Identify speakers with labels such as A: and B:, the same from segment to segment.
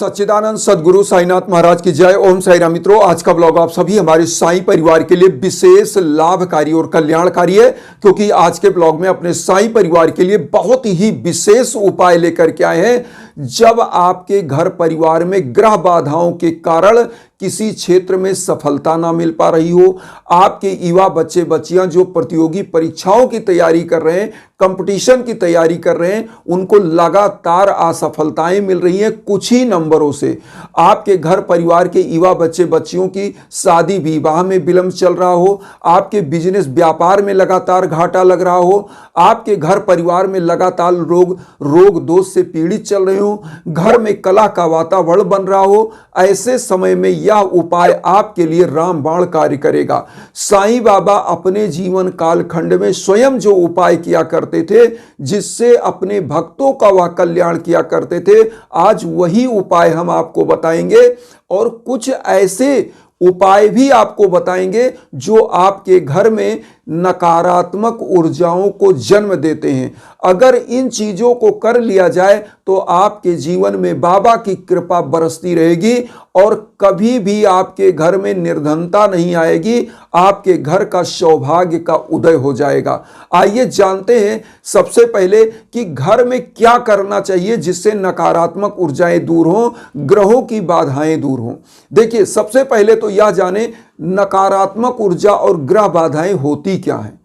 A: सच्चिदानंद सदगुरु साईनाथ महाराज की जय। ओम साई राम। मित्रों, आज का ब्लॉग आप सभी हमारे साईं परिवार के लिए विशेष लाभकारी और कल्याणकारी है, क्योंकि आज के ब्लॉग में अपने साईं परिवार के लिए बहुत ही विशेष उपाय लेकर के आए हैं। जब आपके घर परिवार में ग्रह बाधाओं के कारण किसी क्षेत्र में सफलता ना मिल पा रही हो, आपके युवा बच्चे बच्चियां जो प्रतियोगी परीक्षाओं की तैयारी कर रहे हैं, कंपटीशन की तैयारी कर रहे हैं, उनको लगातार असफलताएं मिल रही हैं कुछ ही नंबरों से। आपके घर परिवार के युवा बच्चे बच्चियों की शादी विवाह में विलंब चल रहा हो, आपके बिजनेस व्यापार में लगातार घाटा लग रहा हो, आपके घर परिवार में लगातार रोग दोष से पीड़ित चल रहे हो, घर में कलह का वातावरण बन रहा हो, ऐसे समय में यह उपाय आपके लिए रामबाण कार्य करेगा। साईं बाबा अपने जीवन कालखंड में स्वयं जो उपाय किया करते थे, जिससे अपने भक्तों का वह कल्याण किया करते थे, आज वही उपाय हम आपको बताएंगे और कुछ ऐसे उपाय भी आपको बताएंगे जो आपके घर में नकारात्मक ऊर्जाओं को जन्म देते हैं। अगर इन चीजों को कर लिया जाए तो आपके जीवन में बाबा की कृपा बरसती रहेगी और कभी भी आपके घर में निर्धनता नहीं आएगी, आपके घर का सौभाग्य का उदय हो जाएगा। आइए जानते हैं सबसे पहले कि घर में क्या करना चाहिए जिससे नकारात्मक ऊर्जाएं दूर हों, ग्रहों की बाधाएं दूर हों। देखिए, सबसे पहले तो यह जाने नकारात्मक ऊर्जा और ग्रह बाधाएं होती क्या है।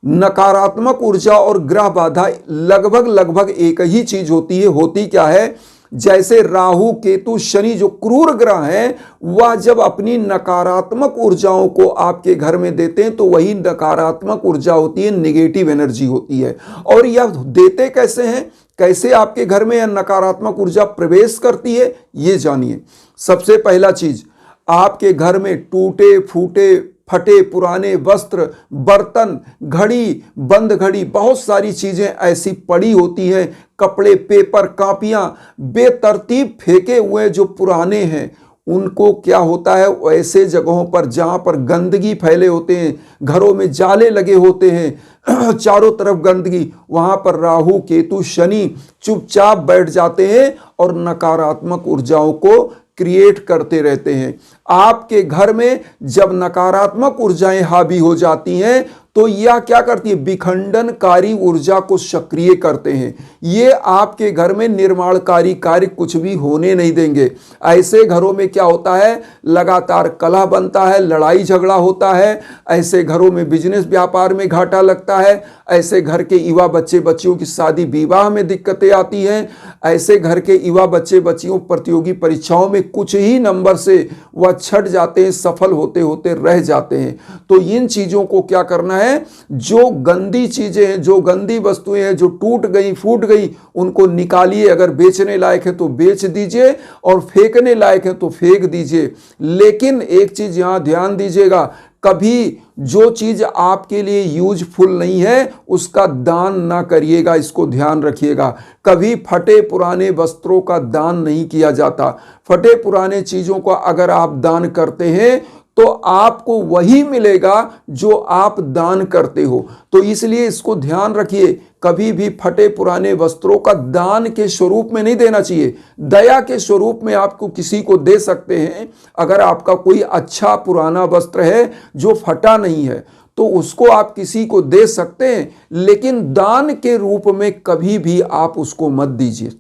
A: नकारात्मक ऊर्जा और ग्रह बाधा लगभग एक ही चीज होती है। होती क्या है? जैसे राहु केतु शनि जो क्रूर ग्रह हैं, वह जब अपनी नकारात्मक ऊर्जाओं को आपके घर में देते हैं तो वही नकारात्मक ऊर्जा होती है, नेगेटिव एनर्जी होती है। और यह देते कैसे हैं, कैसे आपके घर में यह नकारात्मक ऊर्जा प्रवेश करती है, ये जानिए। सबसे पहला चीज, आपके घर में टूटे फूटे फटे पुराने वस्त्र, बर्तन, घड़ी, बंद घड़ी, बहुत सारी चीजें ऐसी पड़ी होती हैं, कपड़े, पेपर, कापियां बेतरतीब फेंके हुए जो पुराने हैं, उनको क्या होता है, ऐसे जगहों पर जहां पर गंदगी फैले होते हैं, घरों में जाले लगे होते हैं, चारों तरफ गंदगी, वहां पर राहु केतु शनि चुपचाप बैठ जाते हैं और नकारात्मक ऊर्जाओं को क्रिएट करते रहते हैं। आपके घर में जब नकारात्मक ऊर्जाएं हावी हो जाती हैं तो यह क्या करती है, विखंडनकारी ऊर्जा को सक्रिय करते हैं। ये आपके घर में निर्माणकारी कार्य कुछ भी होने नहीं देंगे। ऐसे घरों में क्या होता है, लगातार कलह बनता है, लड़ाई झगड़ा होता है, ऐसे घरों में बिजनेस व्यापार में घाटा लगता है, ऐसे घर के युवा बच्चे बच्चियों की शादी विवाह में दिक्कतें आती हैं, ऐसे घर के युवा बच्चे बच्चियों प्रतियोगी परीक्षाओं में कुछ ही नंबर से वह छट जाते हैं, सफल होते होते रह जाते हैं। तो इन चीजों को क्या करना है, जो गंदी चीजें हैं, जो गंदी वस्तुएं हैं, जो टूट गई फूट गई, उनको निकालिए। अगर बेचने लायक है तो बेच दीजिए और फेंकने लायक है तो फेंक दीजिए। लेकिन एक चीज यहां ध्यान दीजिएगा, कभी जो चीज आपके लिए यूजफुल नहीं है उसका दान ना करिएगा, इसको ध्यान रखिएगा। कभी फटे पुराने वस्त्रों का दान नहीं किया जाता। फटे पुराने चीजों को अगर आप दान करते हैं तो आपको वही मिलेगा जो आप दान करते हो। तो इसलिए इसको ध्यान रखिए, कभी भी फटे पुराने वस्त्रों का दान के स्वरूप में नहीं देना चाहिए। दया के स्वरूप में आपको किसी को दे सकते हैं। अगर आपका कोई अच्छा पुराना वस्त्र है जो फटा नहीं है तो उसको आप किसी को दे सकते हैं, लेकिन दान के रूप में कभी भी आप उसको मत दीजिए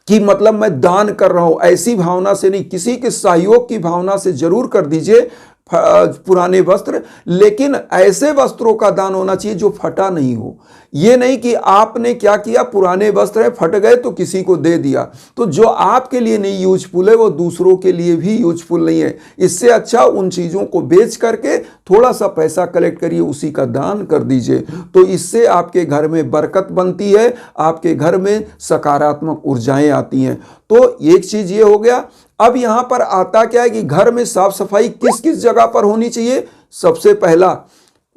A: कि मतलब मैं दान कर रहा हूं, ऐसी भावना से नहीं। किसी के सहयोग की भावना से जरूर कर दीजिए पुराने वस्त्र, लेकिन ऐसे वस्त्रों का दान होना चाहिए जो फटा नहीं हो। ये नहीं कि आपने क्या किया, पुराने वस्त्र है फट गए तो किसी को दे दिया, तो जो आपके लिए नहीं यूजफुल है वो दूसरों के लिए भी यूजफुल नहीं है। इससे अच्छा उन चीजों को बेच करके थोड़ा सा पैसा कलेक्ट करिए, उसी का दान कर दीजिए। तो इससे आपके घर में बरकत बनती है, आपके घर में सकारात्मक ऊर्जाएं आती हैं। तो एक चीज ये हो गया। अब यहां पर आता क्या है कि घर में साफ सफाई किस किस जगह पर होनी चाहिए। सबसे पहला,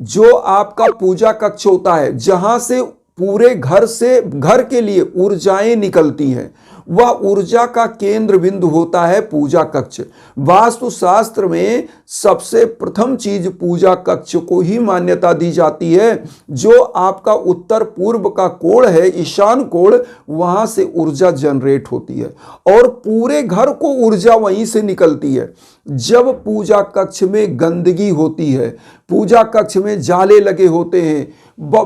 A: जो आपका पूजा कक्ष होता है, जहां से पूरे घर के लिए ऊर्जाएं निकलती हैं। वह ऊर्जा का केंद्र बिंदु होता है पूजा कक्ष। वास्तु शास्त्र में सबसे प्रथम चीज पूजा कक्ष को ही मान्यता दी जाती है। जो आपका उत्तर पूर्व का कोण है, ईशान कोण, वहां से ऊर्जा जनरेट होती है और पूरे घर को ऊर्जा वहीं से निकलती है। जब पूजा कक्ष में गंदगी होती है, पूजा कक्ष में जाले लगे होते हैं,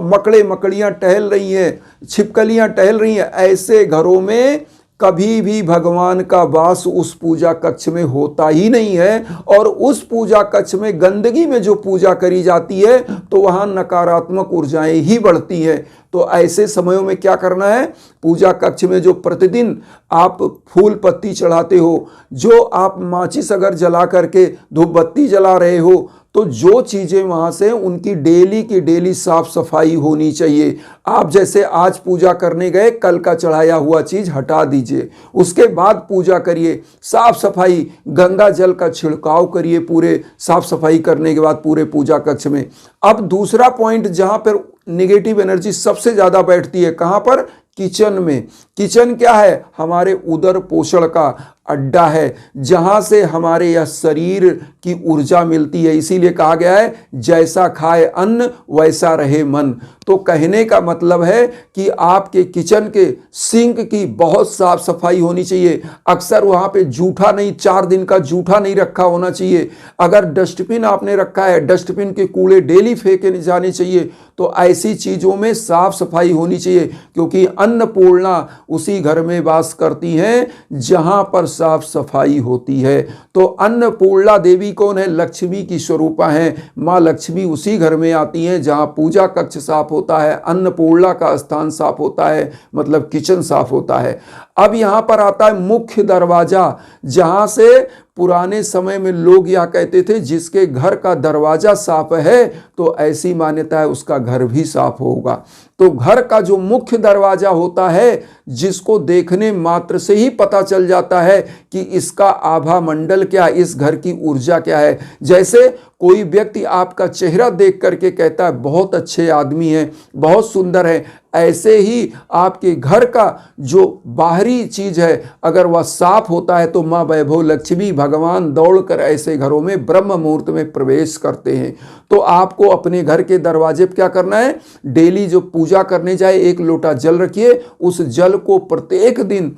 A: मकड़े मकड़ियां टहल रही हैं, छिपकलियां टहल रही हैं, ऐसे घरों में कभी भी भगवान का वास उस पूजा कक्ष में होता ही नहीं है। और उस पूजा कक्ष में गंदगी में जो पूजा करी जाती है तो वहां नकारात्मक ऊर्जाएं ही बढ़ती हैं। तो ऐसे समयों में क्या करना है, पूजा कक्ष में जो प्रतिदिन आप फूल पत्ती चढ़ाते हो, जो आप माचिस अगर जला करके धूप बत्ती जला रहे हो, तो जो चीजें वहां से उनकी डेली की डेली साफ सफाई होनी चाहिए। आप जैसे आज पूजा करने गए, कल का चढ़ाया हुआ चीज हटा दीजिए, उसके बाद पूजा करिए, साफ सफाई, गंगा जल का छिड़काव करिए पूरे साफ सफाई करने के बाद पूरे पूजा कक्ष में। अब दूसरा पॉइंट जहां पर नेगेटिव एनर्जी सबसे ज्यादा बैठती है, कहां पर? किचन में। किचन क्या है? हमारे उदर पोषण का अड्डा है, जहां से हमारे यह शरीर की ऊर्जा मिलती है। इसीलिए कहा गया है जैसा खाए अन्न वैसा रहे मन। तो कहने का मतलब है कि आपके किचन के सिंक की बहुत साफ सफाई होनी चाहिए। अक्सर वहां पे जूठा नहीं, 4 दिन का जूठा नहीं रखा होना चाहिए। अगर डस्टबिन आपने रखा है, डस्टबिन के कूड़े डेली फेंके जाने चाहिए। तो ऐसी चीजों में साफ सफाई होनी चाहिए, क्योंकि अन्नपूर्णा उसी घर में वास करती हैं जहां पर साफ सफाई होती है। तो अन्नपूर्णा देवी कौन है? लक्ष्मी की स्वरूपा है। मां लक्ष्मी उसी घर में आती हैं जहां पूजा कक्ष साफ होता है, अन्नपूर्णा का स्थान साफ होता है, मतलब किचन साफ होता है। अब यहां पर आता है मुख्य दरवाजा, जहां से पुराने समय में लोग यह कहते थे जिसके घर का दरवाजा साफ है तो ऐसी मान्यता है उसका घर भी साफ होगा। तो घर का जो मुख्य दरवाजा होता है, जिसको देखने मात्र से ही पता चल जाता है कि इसका आभा मंडल क्या, इस घर की ऊर्जा क्या है। जैसे कोई व्यक्ति आपका चेहरा देख करके कहता है बहुत अच्छे आदमी हैं, बहुत सुंदर है, ऐसे ही आपके घर का जो बाहरी चीज है अगर वह साफ होता है तो मां वैभव लक्ष्मी भगवान दौड़कर ऐसे घरों में ब्रह्म मुहूर्त में प्रवेश करते हैं। तो आपको अपने घर के दरवाजे पर क्या करना है? डेली जो पूजा करने जाए 1 लोटा जल रखिए, उस जल को प्रत्येक दिन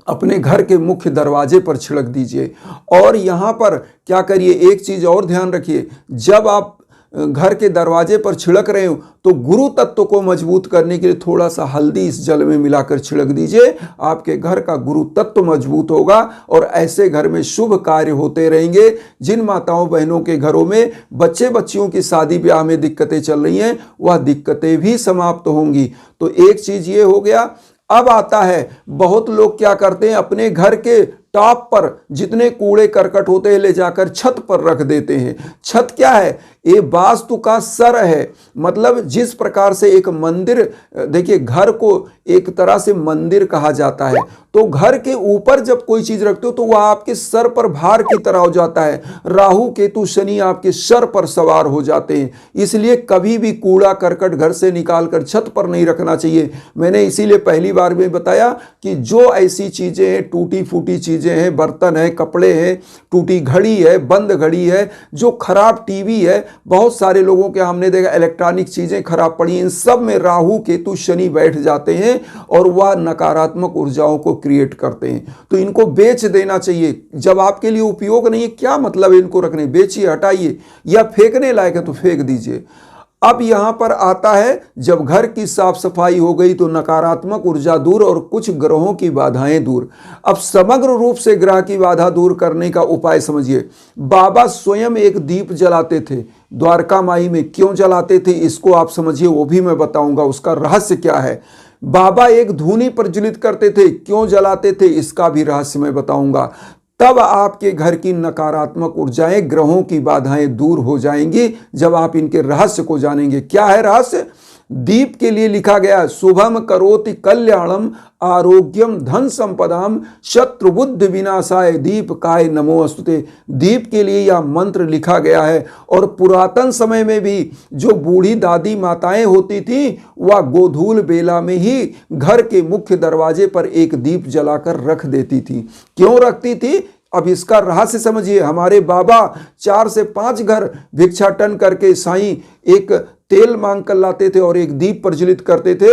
A: अपने घर के मुख्य दरवाजे पर छिड़क दीजिए। और यहां पर क्या करिए, एक चीज और ध्यान रखिए, जब आप घर के दरवाजे पर छिड़क रहे हो तो गुरु तत्व को मजबूत करने के लिए थोड़ा सा हल्दी इस जल में मिलाकर छिड़क दीजिए। आपके घर का गुरु तत्व मजबूत होगा और ऐसे घर में शुभ कार्य होते रहेंगे। जिन माताओं बहनों के घरों में बच्चे बच्चियों की शादी ब्याह में दिक्कतें चल रही हैं, वह दिक्कतें भी समाप्त होंगी। तो एक चीज ये हो गया। अब आता है, बहुत लोग क्या करते हैं, अपने घर के टॉप पर जितने कूड़े करकट होते हैं ले जाकर छत पर रख देते हैं। छत क्या है? ये वास्तु का सर है। मतलब जिस प्रकार से एक मंदिर, देखिए घर को एक तरह से मंदिर कहा जाता है, तो घर के ऊपर जब कोई चीज रखते हो तो वह आपके सर पर भार की तरह हो जाता है। राहु केतु शनि आपके सर पर सवार हो जाते हैं। इसलिए कभी भी कूड़ा करकट घर से निकालकर छत पर नहीं रखना चाहिए। मैंने इसीलिए पहली बार में बताया कि जो ऐसी चीजें हैं, टूटी फूटी चीजें हैं, बर्तन है, कपड़े हैं, टूटी घड़ी है, बंद घड़ी है, जो खराब टीवी है, बहुत सारे लोगों के हमने देखा इलेक्ट्रॉनिक चीजें खराब पड़ी, इन सब में राहु केतु शनि बैठ जाते हैं और वह नकारात्मक ऊर्जाओं को क्रिएट करते हैं। तो इनको बेच देना चाहिए। जब आपके लिए उपयोग नहीं है, क्या मतलब है इनको रखने? बेचिए, हटाइए, या फेंकने लायक है तो फेंक दीजिए। अब यहां पर आता है, जब घर की साफ सफाई हो गई तो नकारात्मक ऊर्जा दूर और कुछ ग्रहों की बाधाएं दूर। अब समग्र रूप से ग्रह की बाधा दूर करने का उपाय समझिए। बाबा स्वयं एक दीप जलाते थे। द्वारका माई में क्यों जलाते थे इसको आप समझिए, वो भी मैं बताऊंगा, उसका रहस्य क्या है। बाबा एक धूनी प्रज्वलित करते थे, क्यों जलाते थे इसका भी रहस्य मैं बताऊंगा। तब आपके घर की नकारात्मक ऊर्जाएं, ग्रहों की बाधाएं दूर हो जाएंगी जब आप इनके रहस्य को जानेंगे। क्या है रहस्य? दीप के लिए लिखा गया शुभम करोति कल्याणम आरोग्यम धन संपदाम शत्रुबुद्धि विनाशाय दीपकाय नमोस्तुते। दीप के लिए यह मंत्र लिखा गया है। और पुरातन समय में भी जो बूढ़ी दादी माताएं होती थी वह गोधूल बेला में ही घर के मुख्य दरवाजे पर एक दीप जलाकर रख देती थी। क्यों रखती थी? अब इसका रहस्य समझिए। हमारे बाबा 4 से 5 घर भिक्षाटन करके साईं एक तेल मांग कर लाते थे और एक दीप प्रज्वलित करते थे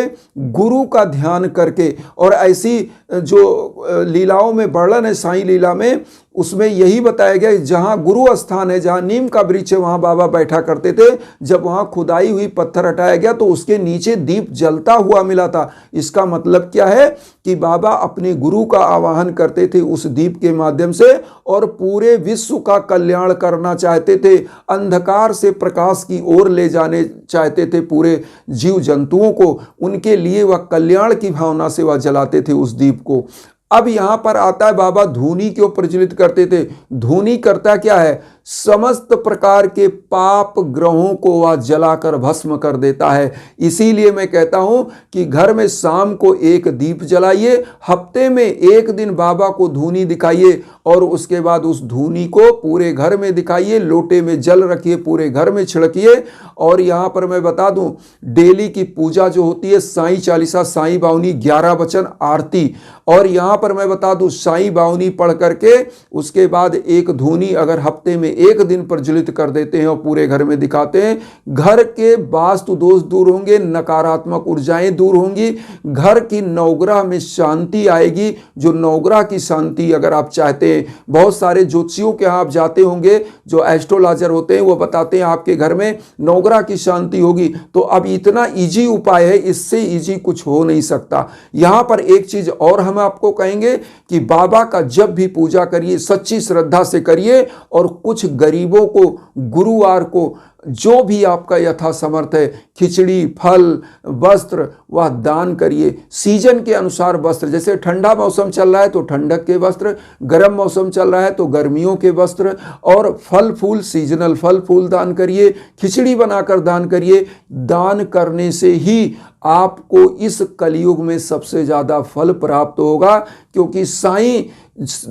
A: गुरु का ध्यान करके। और ऐसी जो लीलाओं में वर्णन है साईं लीला में, उसमें यही बताया गया जहाँ गुरु स्थान है, जहाँ नीम का वृक्ष है, वहाँ बाबा बैठा करते थे। जब वहाँ खुदाई हुई पत्थर हटाया गया तो उसके नीचे दीप जलता हुआ मिला था। इसका मतलब क्या है कि बाबा अपने गुरु का आवाहन करते थे उस दीप के माध्यम से और पूरे विश्व का कल्याण करना चाहते थे। अंधकार से प्रकाश की ओर ले जाने चाहते थे पूरे जीव जंतुओं को। उनके लिए वह कल्याण की भावना से वह जलाते थे उस दीप को। अब यहां पर आता है बाबा धूनी क्यों प्रज्वलित करते थे? धूनी करता क्या है? समस्त प्रकार के पाप ग्रहों को वह जलाकर भस्म कर देता है। इसीलिए मैं कहता हूं कि घर में शाम को एक दीप जलाइए, हफ्ते में एक दिन बाबा को धूनी दिखाइए और उसके बाद उस धूनी को पूरे घर में दिखाइए, लोटे में जल रखिए, पूरे घर में छिड़किए। और यहाँ पर मैं बता दूं डेली की पूजा जो होती है साईं चालीसा, साईं बावनी, 11 वचन आरती, और यहाँ पर मैं बता दूं साईं बावनी पढ़ करके उसके बाद एक धूनी अगर हफ्ते में एक दिन प्रज्वलित कर देते हैं और पूरे घर में दिखाते हैं, घर के वास्तु दोष दूर होंगे, नकारात्मक ऊर्जाएं दूर होंगी, घर की नवग्रह में शांति आएगी। जो नवग्रह की शांति अगर आप चाहते हैं, बहुत सारे ज्योतिषियों के यहाँ आप जाते होंगे, जो एस्ट्रोलॉजर होते हैं वो बताते हैं आपके घर में नवग्रह की शांति होगी। तो अब इतना इजी उपाय है, इससे इजी कुछ हो नहीं सकता। यहाँ पर एक चीज और हम आपको कहेंगे कि बाबा का जब भी पूजा करिए सच्ची श्रद्धा से करिए और कुछ गरीबों को गुरुवार को जो भी आपका यथा समर्थ है खिचड़ी, फल, वस्त्र वह दान करिए। सीजन के अनुसार वस्त्र, जैसे ठंडा मौसम चल रहा है तो ठंडक के वस्त्र, गर्म मौसम चल रहा है तो गर्मियों के वस्त्र, और फल फूल, सीजनल फल फूल दान करिए, खिचड़ी बनाकर दान करिए। दान करने से ही आपको इस कलयुग में सबसे ज़्यादा फल प्राप्त होगा, क्योंकि साईं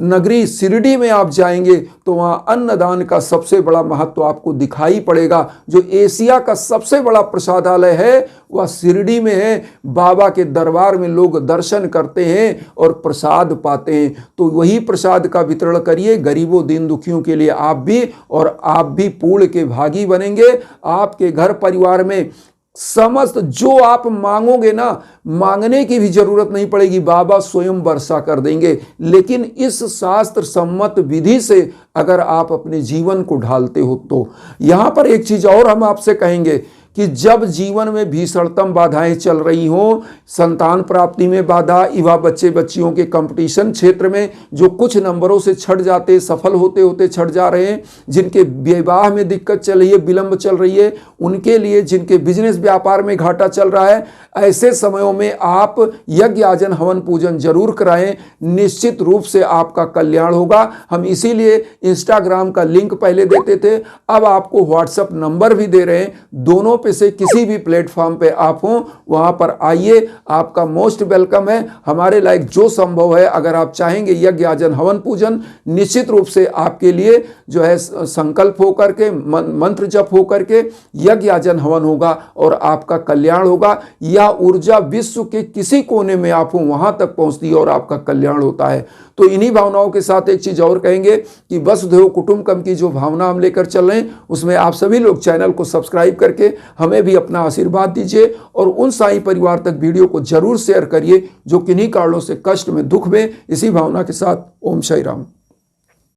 A: नगरी शिरडी में आप जाएंगे तो वहाँ अन्नदान का सबसे बड़ा महत्व आपको दिखाई पड़ेगा। जो एशिया का सबसे बड़ा प्रसादालय है वह शिरडी में है। बाबा के दरबार में लोग दर्शन करते हैं और प्रसाद पाते हैं। तो वही प्रसाद का वितरण करिए गरीबों दीन दुखियों के लिए आप भी, और आप भी पुण्य के भागी बनेंगे। आपके घर परिवार में समस्त जो आप मांगोगे ना, मांगने की भी जरूरत नहीं पड़ेगी, बाबा स्वयं वर्षा कर देंगे। लेकिन इस शास्त्र सम्मत विधि से अगर आप अपने जीवन को ढालते हो तो। यहां पर एक चीज और हम आपसे कहेंगे कि जब जीवन में भीषणतम बाधाएं चल रही हों, संतान प्राप्ति में बाधा, युवा बच्चे बच्चियों के कंपटीशन क्षेत्र में जो कुछ नंबरों से छट जाते, सफल होते होते छट जा रहे हैं, जिनके विवाह में दिक्कत चल रही है, विलंब चल रही है, उनके लिए, जिनके बिजनेस व्यापार में घाटा चल रहा है, ऐसे समयों में आप यज्ञ आजन हवन पूजन जरूर कराएं। निश्चित रूप से आपका कल्याण होगा। हम इसीलिए इंस्टाग्राम का लिंक पहले देते थे, अब आपको व्हाट्सएप नंबर भी दे रहे हैं। दोनों पे से किसी भी प्लेटफॉर्म पे आप हो वहां पर आइए, आपका मोस्ट वेलकम है। हमारे लायक जो संभव है, अगर आप चाहेंगे यज्ञ आजन हवन पूजन, निश्चित रूप से आपके लिए जो है संकल्प हो करके, मंत्र जप हो करके यज्ञ आजन हवन होगा और आपका कल्याण होगा। यह ऊर्जा विश्व के किसी कोने में आप हो वहां तक पहुंचती है और आपका कल्याण होता है। तो इन्हीं भावनाओं के साथ एक चीज और कहेंगे कि वसुधैव कुटुंबकम की जो भावना हम लेकर चल रहे हैं, उसमें आप सभी लोग चैनल को सब्सक्राइब करके हमें भी अपना आशीर्वाद दीजिए और उन साईं परिवार तक वीडियो को जरूर शेयर करिए जो किन्हीं कारणों से कष्ट में, दुख में। इसी भावना के साथ ओम साई राम।